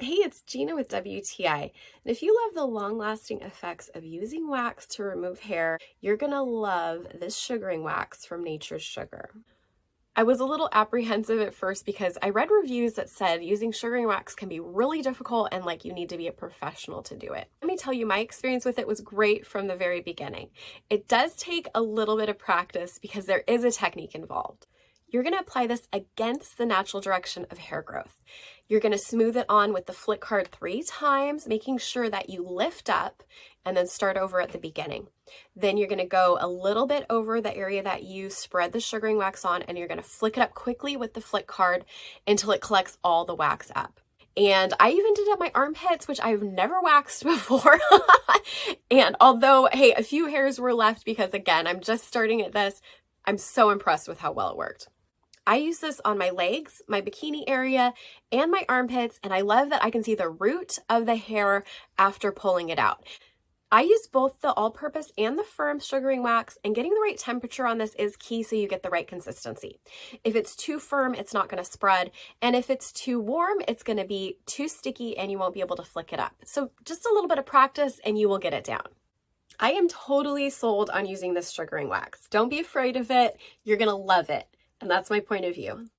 Hey, it's Gina with WTI. And if you love the long-lasting effects of using wax to remove hair, you're gonna love this sugaring wax from Nature's Sugar. I was a little apprehensive at first because I read reviews that said using sugaring wax can be really difficult and like you need to be a professional to do it. Let me tell you, my experience with it was great from the very beginning. It does take a little bit of practice because there is a technique involved. You're going to apply this against the natural direction of hair growth. You're going to smooth it on with the flick card 3 times, making sure that you lift up and then start over at the beginning. Then you're going to go a little bit over the area that you spread the sugaring wax on, and you're going to flick it up quickly with the flick card until it collects all the wax up. And I even did it at my armpits, which I've never waxed before. And although, hey, a few hairs were left because, again, I'm just starting at this, I'm so impressed with how well it worked. I use this on my legs, my bikini area, and my armpits, and I love that I can see the root of the hair after pulling it out. I use both the all-purpose and the firm sugaring wax, and getting the right temperature on this is key so you get the right consistency. If it's too firm, it's not going to spread, and if it's too warm, it's going to be too sticky and you won't be able to flick it up. So just a little bit of practice and you will get it down. I am totally sold on using this sugaring wax. Don't be afraid of it. You're going to love it. And that's my point of view.